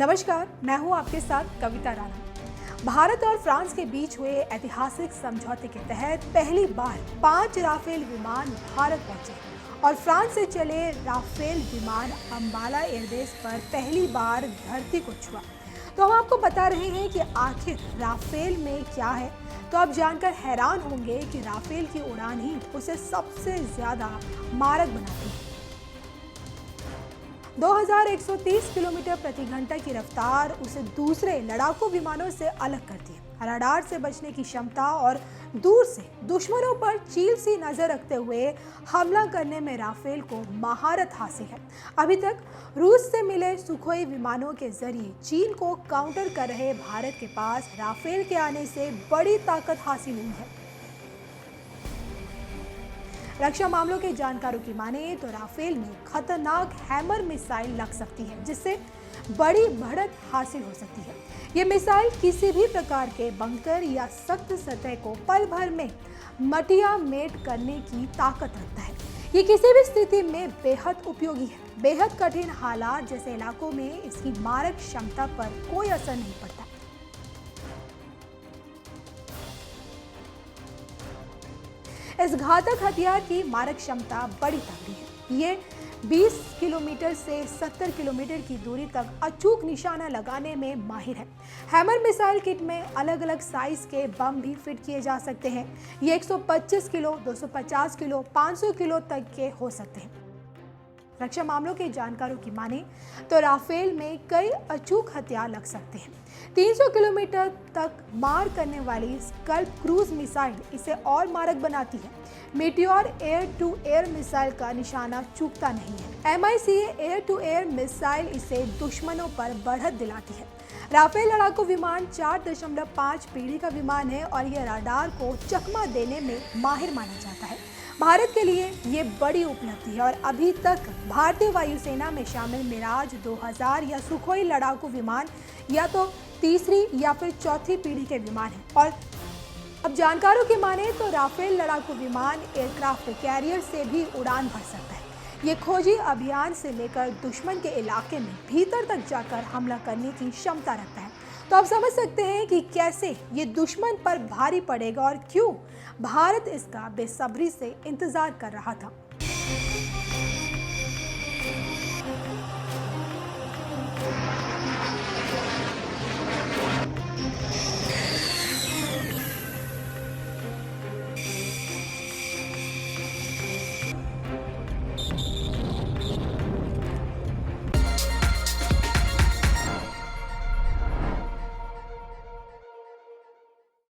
नमस्कार, मैं हूं आपके साथ कविता राणा। भारत और फ्रांस के बीच हुए ऐतिहासिक समझौते के तहत पहली बार 5 राफेल विमान भारत पहुंचे और फ्रांस से चले राफेल विमान अंबाला एयरबेस पर पहली बार धरती को छुआ। तो हम आपको बता रहे हैं कि आखिर राफेल में क्या है। तो आप जानकर हैरान होंगे कि राफेल की उड़ान ही उसे सबसे ज्यादा मारक बनाती है। 2130 किलोमीटर प्रति घंटा की रफ्तार उसे दूसरे लड़ाकू विमानों से अलग करती है। रडार से बचने की क्षमता और दूर से दुश्मनों पर चील सी नजर रखते हुए हमला करने में राफेल को महारत हासिल है। अभी तक रूस से मिले सुखोई विमानों के जरिए चीन को काउंटर कर रहे भारत के पास राफेल के आने से बड़ी ताकत हासिल हुई है। रक्षा मामलों के जानकारों की माने तो राफेल में खतरनाक हैमर मिसाइल लग सकती है, जिससे बड़ी बढ़त हासिल हो सकती है। ये मिसाइल किसी भी प्रकार के बंकर या सख्त सतह को पल भर में मटिया मेट करने की ताकत रखता है। ये किसी भी स्थिति में बेहद उपयोगी है। बेहद कठिन हालात जैसे इलाकों में इसकी मारक क्षमता पर कोई असर नहीं पड़ता। इस घातक हथियार की मारक क्षमता बड़ी तगड़ी है। ये 20 किलोमीटर से 70 किलोमीटर की दूरी तक अचूक निशाना लगाने में माहिर है। हैमर मिसाइल किट में अलग अलग साइज के बम भी फिट किए जा सकते हैं। ये 125 किलो, 250 किलो, 500 किलो तक के हो सकते हैं। रक्षा मामलों के जानकारों की माने तो राफेल में कई अचूक हथियार लग सकते हैं। 300 किलोमीटर तक मार करने वाली स्कल्प क्रूज मिसाइल इसे और मारक बनाती है। Meteor air to air missile का निशाना चूकता नहीं है। MICA air to air missile इसे दुश्मनों पर बढ़त दिलाती है। राफेल लड़ाकू विमान 4.5 पीढ़ी का विमान है और यह रडार को चकमा देने में माहिर माना जाता है। भारत के लिए ये बड़ी उपलब्धि है और अभी तक भारतीय वायुसेना में शामिल मिराज 2000 या सुखोई लड़ाकू विमान या तो तीसरी या फिर चौथी पीढ़ी के विमान हैं। और अब जानकारों की माने तो राफेल लड़ाकू विमान एयरक्राफ्ट कैरियर से भी उड़ान भर सकता है। ये खोजी अभियान से लेकर दुश्मन के इलाके में भीतर तक जाकर हमला करने की क्षमता रखता है। तो आप समझ सकते हैं कि कैसे ये दुश्मन पर भारी पड़ेगा और क्यों भारत इसका बेसब्री से इंतजार कर रहा था।